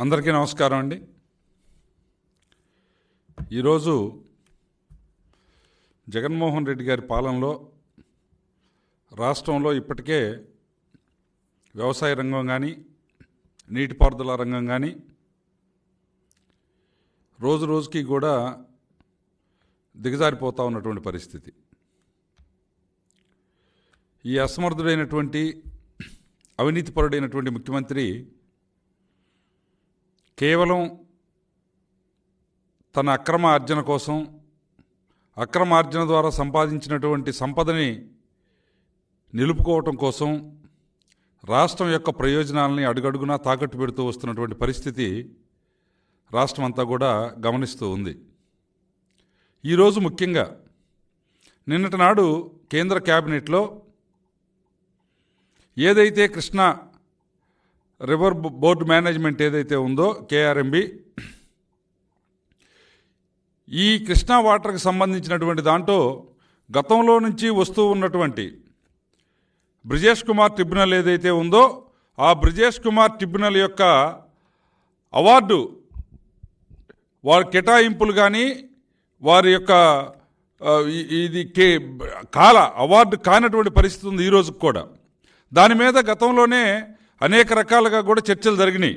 అందరికీ నమస్కారం అండి. ఈరోజు జగన్మోహన్ రెడ్డి గారి పాలనలో రాష్ట్రంలో ఇప్పటికే వ్యవసాయ రంగం కానీ నీటిపారుదల రంగం కానీ రోజు రోజుకి కూడా దిగజారిపోతూ ఉన్నటువంటి పరిస్థితి. ఈ అసమర్థుడైనటువంటి అవినీతిపరుడైనటువంటి ముఖ్యమంత్రి కేవలం తన అక్రమ ఆర్జన కోసం, అక్రమ ఆర్జన ద్వారా సంపాదించినటువంటి సంపదని నిలుపుకోవటం కోసం రాష్ట్రం యొక్క ప్రయోజనాలని అడుగడుగునా తాకట్టు పెడుతూ వస్తున్నటువంటి పరిస్థితి రాష్ట్రం అంతా కూడా గమనిస్తూ ఉంది. ఈరోజు ముఖ్యంగా నిన్నటి నాడు కేంద్ర క్యాబినెట్లో ఏదైతే కృష్ణా రివర్ బోర్డు మేనేజ్మెంట్ ఏదైతే ఉందో కేఆర్ఎంబి, ఈ కృష్ణా వాటర్కి సంబంధించినటువంటి దాంట్లో గతంలో నుంచి వస్తూ ఉన్నటువంటి బ్రిజేష్ కుమార్ ట్రిబ్యునల్ ఏదైతే ఉందో ఆ బ్రిజేష్ కుమార్ ట్రిబ్యునల్ యొక్క అవార్డు వారి కేటాయింపులు కానీ వారి యొక్క ఇది అవార్డు కానటువంటి పరిస్థితి ఉంది ఈరోజు కూడా. దాని మీద గతంలోనే అనేక రకాలుగా కూడా చర్చలు జరిగినాయి.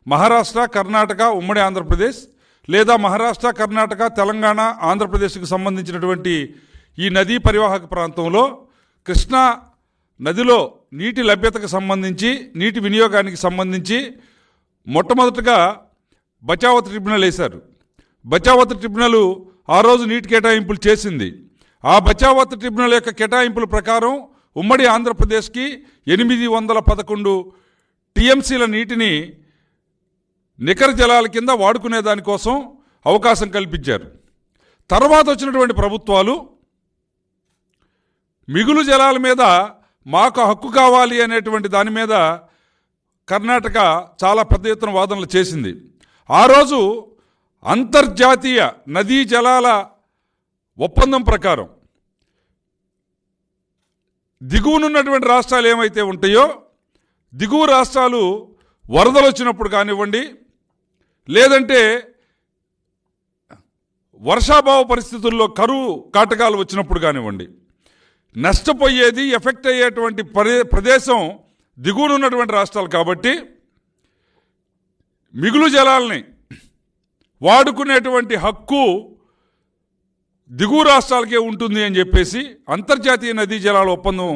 మహారాష్ట్ర, కర్ణాటక, ఉమ్మడి ఆంధ్రప్రదేశ్ లేదా మహారాష్ట్ర, కర్ణాటక, తెలంగాణ, ఆంధ్రప్రదేశ్కు సంబంధించినటువంటి ఈ నదీ పరివాహక ప్రాంతంలో కృష్ణా నదిలో నీటి లభ్యతకు సంబంధించి, నీటి వినియోగానికి సంబంధించి మొట్టమొదటిగా బచావత్ ట్రిబ్యునల్ వేశారు. బచావత్ ట్రిబ్యునల్ ఆ రోజు నీటి కేటాయింపులు చేసింది. ఆ బచావత్ ట్రిబ్యునల్ యొక్క కేటాయింపుల ప్రకారం ఉమ్మడి ఆంధ్రప్రదేశ్కి 811 టీఎంసీల నీటిని నికర జలాల కింద వాడుకునే దానికోసం అవకాశం కల్పించారు. తర్వాత వచ్చినటువంటి ప్రభుత్వాలు మిగులు జలాల మీద మాకు హక్కు కావాలి అనేటువంటి దాని మీద కర్ణాటక చాలా పెద్ద ఎత్తున వాదనలు చేసింది. ఆ రోజు అంతర్జాతీయ నదీ జలాల ఒప్పందం ప్రకారం దిగువనున్నటువంటి రాష్ట్రాలు ఏమైతే ఉంటాయో, దిగువ రాష్ట్రాలు వరదలు వచ్చినప్పుడు కానివ్వండి, లేదంటే వర్షాభావ పరిస్థితుల్లో కరువు కాటకాలు వచ్చినప్పుడు కానివ్వండి, నష్టపోయేది ఎఫెక్ట్ అయ్యేటువంటి ప్రదేశం దిగువనున్నటువంటి రాష్ట్రాలు. కాబట్టి మిగులు జలాల్ని వాడుకునేటువంటి హక్కు దిగువ రాష్ట్రాలకే ఉంటుంది అని చెప్పేసి అంతర్జాతీయ నదీ జలాల ఒప్పందం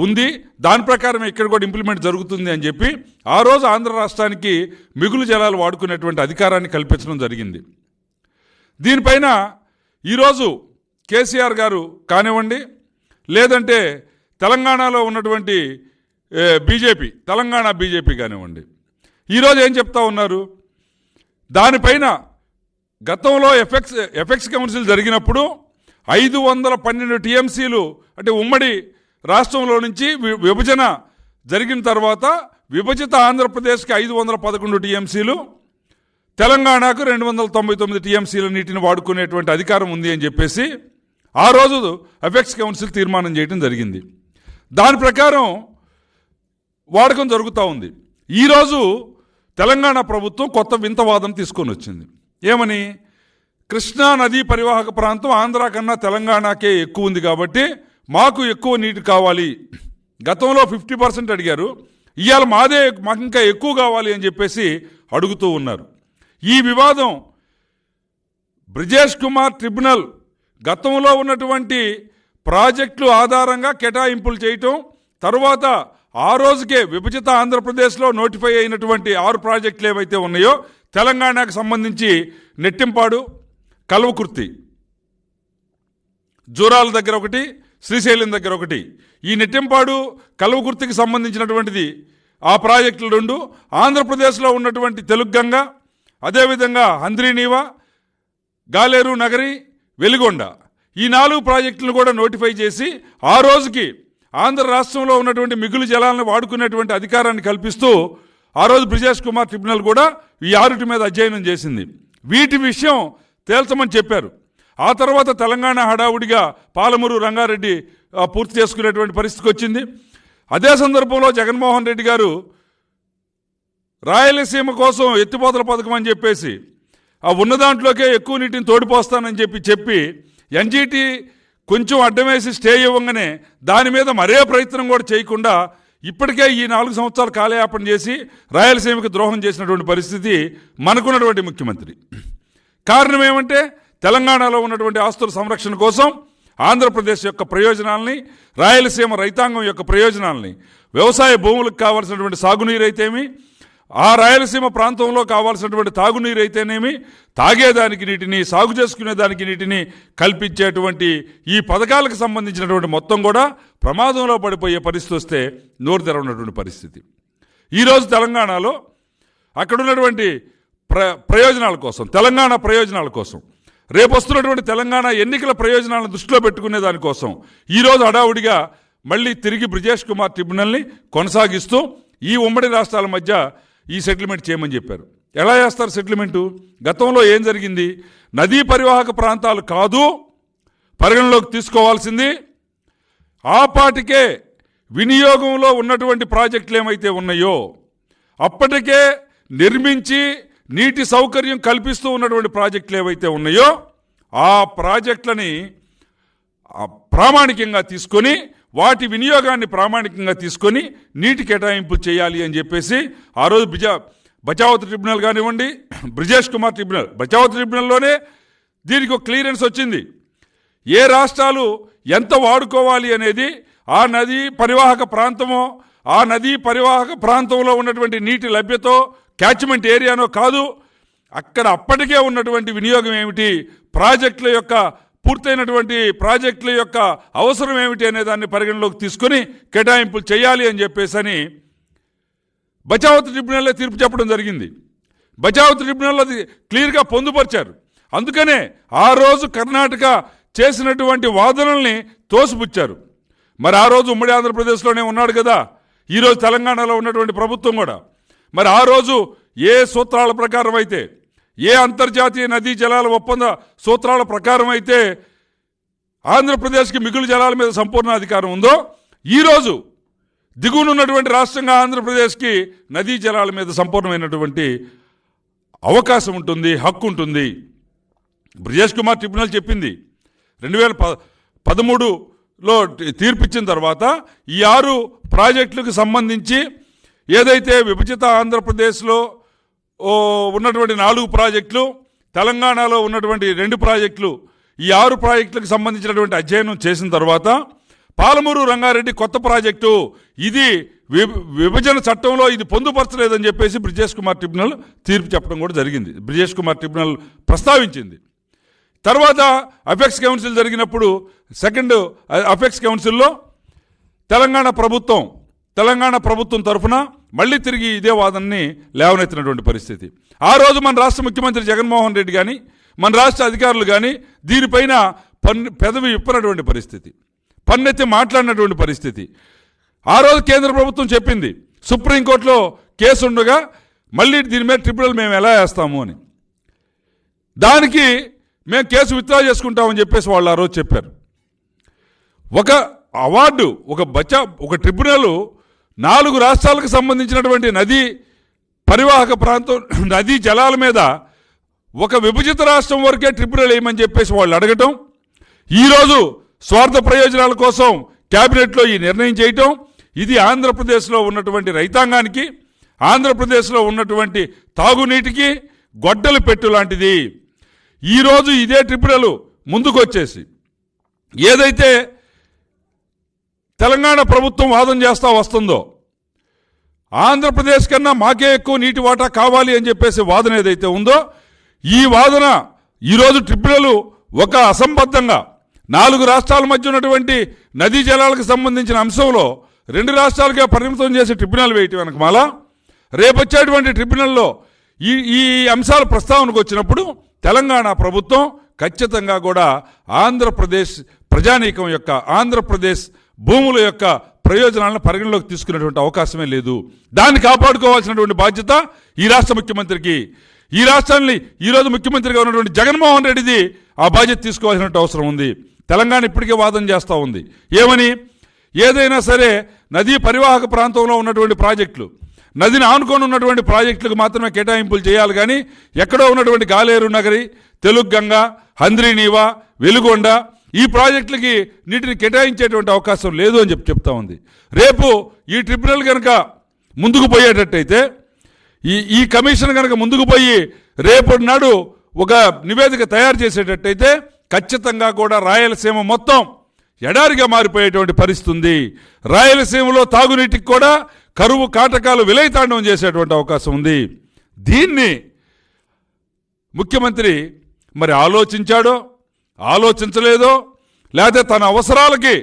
ఉంది. దాని ప్రకారం ఇక్కడ కూడా ఇంప్లిమెంట్ జరుగుతుంది అని చెప్పి ఆ రోజు ఆంధ్ర రాష్ట్రానికి మిగులు జలాలు వాడుకునేటువంటి అధికారాన్ని కల్పించడం జరిగింది. దీనిపైన ఈరోజు కేసీఆర్ గారు కానివ్వండి, లేదంటే తెలంగాణలో ఉన్నటువంటి తెలంగాణ బీజేపీ కానివ్వండి, ఈరోజు ఏం చెప్తా ఉన్నారు? దానిపైన గతంలో ఎఫెక్స్ కౌన్సిల్ జరిగినప్పుడు 512 టీఎంసీలు అంటే ఉమ్మడి రాష్ట్రంలో నుంచి విభజన జరిగిన తర్వాత విభజిత ఆంధ్రప్రదేశ్కి 511 టీఎంసీలు, తెలంగాణకు 299 టీఎంసీల నీటిని వాడుకునేటువంటి అధికారం ఉంది అని చెప్పేసి ఆ రోజు ఎఫెక్స్ కౌన్సిల్ తీర్మానం చేయడం జరిగింది. దాని ప్రకారం వాడకం జరుగుతూ ఉంది. ఈరోజు తెలంగాణ ప్రభుత్వం కొత్త వింత వాదన తీసుకొని వచ్చింది. ఏమని? కృష్ణా నదీ పరివాహక ప్రాంతం ఆంధ్ర కన్నా తెలంగాణకే ఎక్కువ ఉంది కాబట్టి మాకు ఎక్కువ నీటి కావాలి. గతంలో 50% అడిగారు, ఇవాళ మాకు ఇంకా ఎక్కువ కావాలి అని చెప్పేసి అడుగుతూ ఉన్నారు. ఈ వివాదం బ్రిజేష్ కుమార్ ట్రిబ్యునల్ గతంలో ఉన్నటువంటి ప్రాజెక్టులు ఆధారంగా కేటాయింపులు చేయటం, తరువాత ఆ రోజుకే విభజిత ఆంధ్రప్రదేశ్లో నోటిఫై అయినటువంటి 6 ప్రాజెక్టులు ఏవైతే ఉన్నాయో, తెలంగాణకు సంబంధించి నెట్టింపాడు, కల్వకుర్తి, జూరాల దగ్గర ఒకటి, శ్రీశైలం దగ్గర ఒకటి. ఈ నెట్టింపాడు కల్వకుర్తికి సంబంధించినటువంటిది ఆ ప్రాజెక్టులు 2. ఆంధ్రప్రదేశ్లో ఉన్నటువంటి తెలుగంగ, అదేవిధంగా హంద్రీనీవా, గాలేరు నగరి, వెలిగొండ, ఈ 4 ప్రాజెక్టులను కూడా నోటిఫై చేసి ఆ రోజుకి ఆంధ్ర రాష్ట్రంలో ఉన్నటువంటి మిగులు జలాలను వాడుకునేటువంటి అధికారాన్ని కల్పిస్తూ ఆ రోజు బ్రిజేష్ కుమార్ ట్రిబ్యునల్ కూడా ఈ 6 మీద అధ్యయనం చేసింది. వీటి విషయం తేల్చమని చెప్పారు. ఆ తర్వాత తెలంగాణ హడావుడిగా పాలమూరు రంగారెడ్డి పూర్తి చేసుకునేటువంటి పరిస్థితికి వచ్చింది. అదే సందర్భంలో జగన్మోహన్ రెడ్డి గారు రాయలసీమ కోసం ఎత్తిపోతల పథకం అని చెప్పేసి ఆ ఉన్న దాంట్లోకే ఎక్కువ నీటిని తోడిపోస్తానని చెప్పి ఎన్జీటీ కొంచెం అడ్డం వేసి స్టే ఇవ్వగానే దాని మీద మరే ప్రయత్నం కూడా చేయకుండా ఇప్పటికే ఈ 4 సంవత్సరాలు కాలయాపన చేసి రాయలసీమకు ద్రోహం చేసినటువంటి పరిస్థితి మనకున్నటువంటి ముఖ్యమంత్రి. కారణం ఏమంటే తెలంగాణలో ఉన్నటువంటి ఆస్తుల సంరక్షణ కోసం ఆంధ్రప్రదేశ్ యొక్క ప్రయోజనాలని, రాయలసీమ రైతాంగం యొక్క ప్రయోజనాలని, వ్యవసాయ భూములకు కావాల్సినటువంటి సాగునీరు అయితేమి, ఆ రాయలసీమ ప్రాంతంలో కావాల్సినటువంటి తాగునీరు అయితేనేమి, తాగేదానికి నీటిని, సాగు చేసుకునేదానికి నీటిని కల్పించేటువంటి ఈ పథకాలకు సంబంధించినటువంటి మొత్తం కూడా ప్రమాదంలో పడిపోయే పరిస్థితి వస్తే నోరు తెరవనటువంటి పరిస్థితి. ఈరోజు తెలంగాణలో అక్కడ ఉన్నటువంటి ప్రయోజనాల కోసం, తెలంగాణ ప్రయోజనాల కోసం, రేపు వస్తున్నటువంటి తెలంగాణ ఎన్నికల ప్రయోజనాలను దృష్టిలో పెట్టుకునే దానికోసం ఈరోజు హడావుడిగా మళ్ళీ తిరిగి బ్రిజేష్ కుమార్ ట్రిబ్యునల్ని కొనసాగిస్తూ ఈ ఉమ్మడి రాష్ట్రాల మధ్య ఈ సెటిల్మెంట్ చేయమని చెప్పారు. ఎలా చేస్తారు సెటిల్మెంటు? గతంలో ఏం జరిగింది? నదీ పరివాహక ప్రాంతాలు కాదు పరిగణలోకి తీసుకోవాల్సింది, ఆ పాటికే వినియోగంలో ఉన్నటువంటి ప్రాజెక్టులు ఏమైతే ఉన్నాయో అప్పటికే నిర్మించి నీటి సౌకర్యం కల్పిస్తూ ఉన్నటువంటి ప్రాజెక్టులు ఏవైతే ఉన్నాయో ఆ ప్రాజెక్టులని ప్రామాణికంగా తీసుకొని వాటి వినియోగాన్ని ప్రామాణికంగా తీసుకొని నీటి కేటాయింపులు చేయాలి అని చెప్పేసి ఆ రోజు బచావత్ ట్రిబ్యునల్ కానివ్వండి, బ్రిజేష్ కుమార్ ట్రిబ్యునల్, బచావత్ ట్రిబ్యునల్లోనే దీనికి ఒక క్లియరెన్స్ వచ్చింది. ఏ రాష్ట్రాలు ఎంత వాడుకోవాలి అనేది ఆ నదీ పరివాహక ప్రాంతమో, ఆ నదీ పరివాహక ప్రాంతంలో ఉన్నటువంటి నీటి లభ్యతో, క్యాచ్మెంట్ ఏరియానో కాదు, అక్కడ అప్పటికే ఉన్నటువంటి వినియోగం ఏమిటి, ప్రాజెక్టుల యొక్క పూర్తయినటువంటి ప్రాజెక్టుల యొక్క అవసరం ఏమిటి అనే దాన్ని పరిగణలోకి తీసుకొని కేటాయింపులు చేయాలి అని చెప్పేసి బచావత్ ట్రిబ్యునల్లో తీర్పు చెప్పడం జరిగింది. బచావత్ ట్రిబ్యునల్ అది క్లియర్గా పొందుపరిచారు. అందుకనే ఆ రోజు కర్ణాటక చేసినటువంటి వాదనల్ని తోసిపుచ్చారు. మరి ఆ రోజు ఉమ్మడి ఆంధ్రప్రదేశ్లోనే ఉన్నాడు కదా, ఈరోజు తెలంగాణలో ఉన్నటువంటి ప్రభుత్వం కూడా. మరి ఆ రోజు ఏ సూత్రాల ప్రకారం అయితే, ఏ అంతర్జాతీయ నదీ జలాల ఒప్పంద సూత్రాల ప్రకారం అయితే ఆంధ్రప్రదేశ్కి మిగులు జలాల మీద సంపూర్ణ అధికారం ఉందో, ఈరోజు దిగువనున్నటువంటి రాష్ట్రంగా ఆంధ్రప్రదేశ్కి నదీ జలాల మీద సంపూర్ణమైనటువంటి అవకాశం ఉంటుంది, హక్కు ఉంటుంది. బ్రిజేష్ కుమార్ ట్రిబ్యునల్ చెప్పింది 2013లో తీర్పిచ్చిన తర్వాత ఈ 6 ప్రాజెక్టులకు సంబంధించి ఏదైతే విభజిత ఆంధ్రప్రదేశ్లో ఉన్నటువంటి 4 ప్రాజెక్టులు, తెలంగాణలో ఉన్నటువంటి 2 ప్రాజెక్టులు, ఈ 6 ప్రాజెక్టులకు సంబంధించినటువంటి అధ్యయనం చేసిన తర్వాత పాలమూరు రంగారెడ్డి కొత్త ప్రాజెక్టు ఇది విభజన చట్టంలో ఇది పొందుపరచలేదని చెప్పేసి బ్రిజేష్ కుమార్ ట్రిబ్యునల్ తీర్పు చెప్పడం కూడా జరిగింది. బ్రిజేష్ కుమార్ ట్రిబ్యునల్ ప్రస్తావించింది. తర్వాత అపెక్స్ కౌన్సిల్ జరిగినప్పుడు సెకండ్ అపెక్స్ కౌన్సిల్లో తెలంగాణ ప్రభుత్వం తరఫున మళ్ళీ తిరిగి ఇదే వాదనని లేవనెత్తినటువంటి పరిస్థితి. ఆ రోజు మన రాష్ట్ర ముఖ్యమంత్రి జగన్మోహన్ రెడ్డి కానీ, మన రాష్ట్ర అధికారులు కానీ దీనిపైన పెదవి విప్పనటువంటి పరిస్థితి, పన్నెత్తి మాట్లాడినటువంటి పరిస్థితి. ఆ రోజు కేంద్ర ప్రభుత్వం చెప్పింది సుప్రీంకోర్టులో కేసు ఉండగా మళ్ళీ దీని మీద ట్రిబ్యునల్ మేము ఎలా వేస్తాము అని. దానికి మేము కేసు విత్డ్రా చేసుకుంటామని చెప్పేసి వాళ్ళు ఆ రోజు చెప్పారు. ఒక అవార్డు, ఒక ట్రిబ్యునల్ 4 రాష్ట్రాలకు సంబంధించినటువంటి నదీ పరివాహక ప్రాంతం నదీ జలాల మీద ఒక విభజిత రాష్ట్రం వరకే ట్రిబ్యునల్ వేయమని చెప్పేసి వాళ్ళు అడగటం, ఈరోజు స్వార్థ ప్రయోజనాల కోసం క్యాబినెట్లో ఈ నిర్ణయం చేయటం, ఇది ఆంధ్రప్రదేశ్లో ఉన్నటువంటి రైతాంగానికి, ఆంధ్రప్రదేశ్లో ఉన్నటువంటి తాగునీటికి గొడ్డలు పెట్టు లాంటిది. ఈరోజు ఇదే ట్రిబ్యునల్ ముందుకు వచ్చేసి ఏదైతే తెలంగాణ ప్రభుత్వం వాదన చేస్తా వస్తుందో, ఆంధ్రప్రదేశ్ కన్నా మాకే ఎక్కువ నీటి వాటా కావాలి అని చెప్పేసి వాదన ఏదైతే ఉందో, ఈ వాదన ఈరోజు ట్రిబ్యునల్ ఒక అసంబద్ధంగా 4 రాష్ట్రాల మధ్య ఉన్నటువంటి నదీ జలాలకు సంబంధించిన అంశంలో 2 రాష్ట్రాలకే పరిమితం చేసి ట్రిబ్యునల్ వేయటం వెనక మాల రేపు వచ్చేటువంటి ట్రిబ్యునల్లో ఈ అంశాల ప్రస్తావనకు వచ్చినప్పుడు తెలంగాణ ప్రభుత్వం ఖచ్చితంగా కూడా ఆంధ్రప్రదేశ్ ప్రజానీకం యొక్క, ఆంధ్రప్రదేశ్ భూముల యొక్క ప్రయోజనాలను పరిగణలోకి తీసుకునేటువంటి అవకాశమే లేదు. దాన్ని కాపాడుకోవాల్సినటువంటి బాధ్యత ఈ రాష్ట్ర ముఖ్యమంత్రికి, ఈ రాష్ట్రాన్ని ఈరోజు ముఖ్యమంత్రిగా ఉన్నటువంటి జగన్మోహన్ రెడ్డిది ఆ బాధ్యత తీసుకోవాల్సిన అవసరం ఉంది. తెలంగాణ ఇప్పటికే వాదన చేస్తూ ఉంది. ఏమని? ఏదైనా సరే నదీ పరివాహక ప్రాంతంలో ఉన్నటువంటి ప్రాజెక్టులు, నదిని ఆనుకొని ఉన్నటువంటి ప్రాజెక్టులకు మాత్రమే కేటాయింపులు చేయాలి. కానీ ఎక్కడో ఉన్నటువంటి గాలేరు నగరి, తెలుగు గంగ, హంద్రీనీవా, వెలుగొండ ఈ ప్రాజెక్టులకి నీటిని కేటాయించేటువంటి అవకాశం లేదు అని చెప్తా ఉంది. రేపు ఈ ట్రిబ్యునల్ కనుక ముందుకు పోయేటట్టయితే, ఈ కమిషన్ కనుక ముందుకు పోయి రేపటి నాడు ఒక నివేదిక తయారు చేసేటట్టయితే ఖచ్చితంగా కూడా రాయలసీమ మొత్తం ఎడారిగా మారిపోయేటువంటి పరిస్థితి ఉంది. రాయలసీమలో తాగునీటికి కూడా కరువు కాటకాలు విలయతాండవం చేసేటువంటి అవకాశం ఉంది. దీన్ని ముఖ్యమంత్రి మరి ఆలోచించాడో ఆలోచించలేదో, లేకపోతే తన అవసరాలకి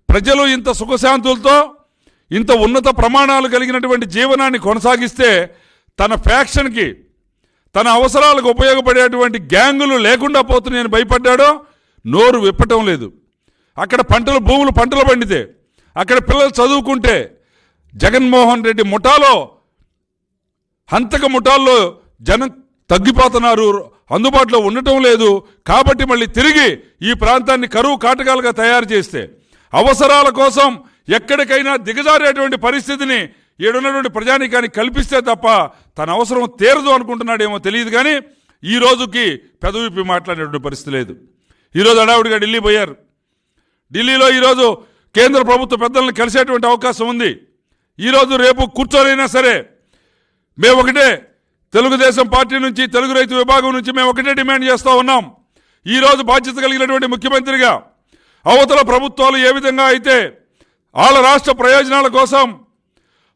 ప్రజలు ఇంత సుఖశాంతులతో ఇంత ఉన్నత ప్రమాణాలు కలిగినటువంటి జీవనాన్ని కొనసాగిస్తే తన ఫ్యాక్షన్కి తన అవసరాలకు ఉపయోగపడేటువంటి గ్యాంగులు లేకుండా పోతున్నాయని భయపడ్డాడో నోరు విప్పటం లేదు. అక్కడ భూములు పంటలు పండితే, అక్కడ పిల్లలు చదువుకుంటే, జగన్మోహన్ రెడ్డి ముఠాలో హంతక ముఠాల్లో జనం తగ్గిపోతున్నారు, అందుబాటులో ఉండటం లేదు. కాబట్టి మళ్ళీ తిరిగి ఈ ప్రాంతాన్ని కరువు కాటకాలుగా తయారు చేస్తే, అవసరాల కోసం ఎక్కడికైనా దిగజారేటువంటి పరిస్థితిని ఏడున్నటువంటి ప్రజానీకానికి కల్పిస్తే తప్ప తన అవసరం తీరదు అనుకుంటున్నాడేమో తెలియదు. కానీ ఈ రోజుకి పెదవిప్పి మాట్లాడేటువంటి పరిస్థితి లేదు. ఈరోజు హడావుడిగా ఢిల్లీ పోయారు. ఢిల్లీలో ఈరోజు కేంద్ర ప్రభుత్వ పెద్దలను కలిసేటువంటి అవకాశం ఉంది. ఈరోజు రేపు కూర్చోనైనా సరే మేము ఒకటే, తెలుగుదేశం పార్టీ నుంచి, తెలుగు రైతు విభాగం నుంచి మేము ఒకటే డిమాండ్ చేస్తూ ఉన్నాం. ఈరోజు బాధ్యత కలిగినటువంటి ముఖ్యమంత్రిగా అవతల ప్రభుత్వాలు ఏ విధంగా అయితే వాళ్ళ రాష్ట్ర ప్రయోజనాల కోసం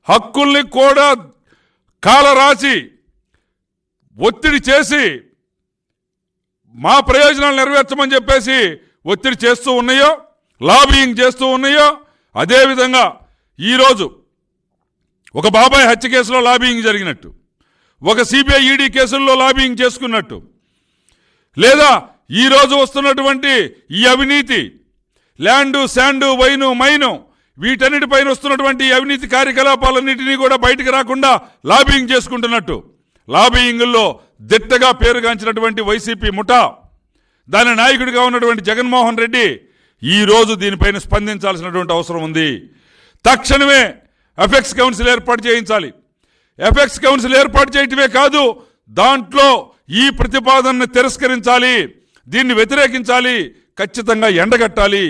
హక్కుల్ని కూడా కాలరాసి ఒత్తిడి చేసి మా ప్రయోజనాలు నెరవేర్చమని చెప్పేసి ఒత్తిడి చేస్తూ ఉన్నాయో, లాబియింగ్ చేస్తూ ఉన్నాయో, అదేవిధంగా ఈరోజు ఒక బాబాయ్ హత్య కేసులో లాబియింగ్ జరిగినట్టు, ఒక సిబిఐ ఈడీ కేసుల్లో లాబియింగ్ చేసుకున్నట్టు, లేదా ఈరోజు వస్తున్నటువంటి ఈ అవినీతి ల్యాండు, శాండు, వైను, మైను వీటన్నిటిపైన వస్తున్నటువంటి అవినీతి కార్యకలాపాలన్నింటినీ కూడా బయటకు రాకుండా లాబియింగ్ చేసుకుంటున్నట్టు, లాబియింగ్లో దిట్టగా పేరుగాంచినటువంటి వైసీపీ ముఠా, దాని నాయకుడిగా ఉన్నటువంటి జగన్మోహన్ రెడ్డి ఈరోజు దీనిపైన స్పందించాల్సినటువంటి అవసరం ఉంది. తక్షణమే ఎఫెక్స్ కౌన్సిల్ ఏర్పాటు చేయించాలి. ఎఫెక్స్ కౌన్సిల్ ఏర్పాటు చేయటమే కాదు, దాంట్లో ఈ ప్రతిపాదనను తిరస్కరించాలి, దీన్ని వ్యతిరేకించాలి, ఖచ్చితంగా ఎండగట్టాలి.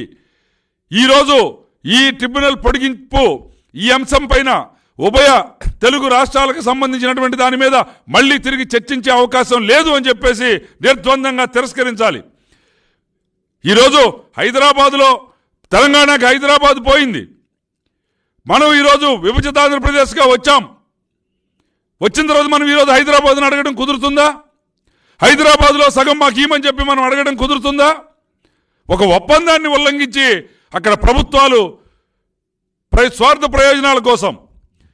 ఈరోజు ఈ ట్రిబ్యునల్ పొడిగింపు ఈ అంశం పైన ఉభయ తెలుగు రాష్ట్రాలకు సంబంధించినటువంటి దాని మీద మళ్ళీ తిరిగి చర్చించే అవకాశం లేదు అని చెప్పేసి నిర్ద్వందంగా తిరస్కరించాలి. ఈరోజు హైదరాబాదులో, తెలంగాణకి హైదరాబాద్ పోయింది. మనం ఈరోజు విభజిత ఆంధ్రప్రదేశ్గా వచ్చాం. వచ్చిన తర్వాత మనం ఈరోజు హైదరాబాద్ను అడగడం కుదురుతుందా? హైదరాబాద్లో సగం మాకు ఇవ్వమని చెప్పి మనం అడగడం కుదురుతుందా? ఒక ఒప్పందాన్ని ఉల్లంఘించి అక్కడ ప్రభుత్వాలు స్వార్థ ప్రయోజనాల కోసం,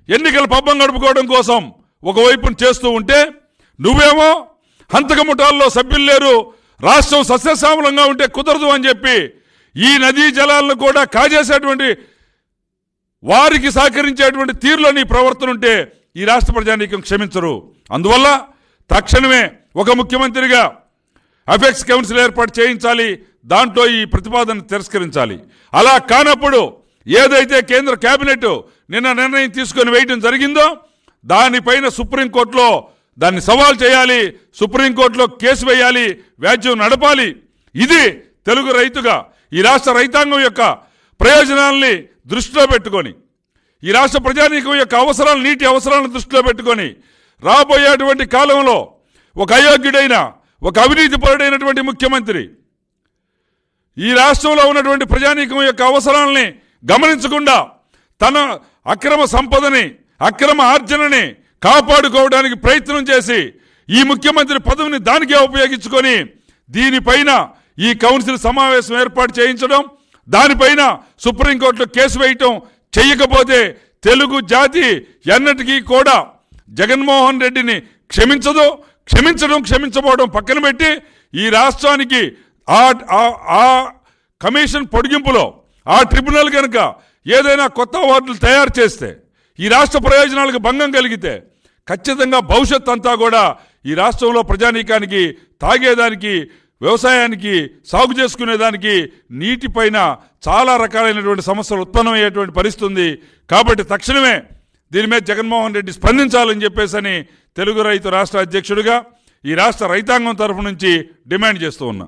ఎన్నికల పబ్బం గడుపుకోవడం కోసం ఒకవైపును చేస్తూ ఉంటే, నువ్వేమో హంతక ముఠాల్లో సభ్యులు లేరు, రాష్ట్రం సస్యశ్యామలంగా ఉంటే కుదరదు అని చెప్పి ఈ నదీ జలాలను కూడా కాజేసేటువంటి వారికి సహకరించేటువంటి తీరులో నీ ప్రవర్తన ఉంటే ఈ రాష్ట్ర ప్రజానీకం క్షమించరు. అందువల్ల తక్షణమే ఒక ముఖ్యమంత్రిగా అఫెక్స్ కౌన్సిల్ ఏర్పాటు చేయించాలి, దాంట్లో ఈ ప్రతిపాదన తిరస్కరించాలి. అలా కానప్పుడు ఏదైతే కేంద్ర కేబినెట్ నిన్న నిర్ణయం తీసుకొని వేయడం జరిగిందో దానిపైన సుప్రీంకోర్టులో దాన్ని సవాల్ చేయాలి, సుప్రీంకోర్టులో కేసు వేయాలి, వ్యాజ్యం నడపాలి. ఇది తెలుగు రైతుగా ఈ రాష్ట్ర రైతాంగం యొక్క ప్రయోజనాల్ని దృష్టిలో పెట్టుకొని, ఈ రాష్ట్ర ప్రజానీకం యొక్క అవసరాలు, నీటి అవసరాలను దృష్టిలో పెట్టుకొని రాబోయేటువంటి కాలంలో ఒక అయోగ్యుడైన, ఒక అవినీతిపరుడైనటువంటి ముఖ్యమంత్రి ఈ రాష్ట్రంలో ఉన్నటువంటి ప్రజానీకం యొక్క అవసరాలని గమనించకుండా తన అక్రమ సంపదని, అక్రమ ఆర్జనని కాపాడుకోవడానికి ప్రయత్నం చేసి ఈ ముఖ్యమంత్రి పదవిని దానికే ఉపయోగించుకొని దీనిపైన ఈ కౌన్సిల్ సమావేశం ఏర్పాటు చేయించడం, దానిపైన సుప్రీంకోర్టులో కేసు వేయటం చెయ్యకపోతే తెలుగు జాతి ఎన్నటికీ కూడా జగన్మోహన్ రెడ్డిని క్షమించదు. క్షమించబోవడం పక్కన పెట్టి ఈ రాష్ట్రానికి ఆ కమిషన్ పొడిగింపులో ఆ ట్రిబ్యునల్ కనుక ఏదైనా కొత్త అవార్డులు తయారు చేస్తే, ఈ రాష్ట్ర ప్రయోజనాలకు భంగం కలిగితే ఖచ్చితంగా భవిష్యత్ అంతా కూడా ఈ రాష్ట్రంలో ప్రజానీకానికి, తాగేదానికి, వ్యవసాయానికి, సాగు చేసుకునేదానికి నీటిపైన చాలా రకాలైనటువంటి సమస్యలు ఉత్పన్నమయ్యేటువంటి పరిస్థితి ఉంది. కాబట్టి తక్షణమే దీని మీద జగన్మోహన్ రెడ్డి స్పందించాలని చెప్పేసి తెలుగు రైతు రాష్ట్ర అధ్యక్షుడిగా ఈ రాష్ట్ర రైతాంగం తరఫు నుంచి డిమాండ్ చేస్తూ ఉన్నా.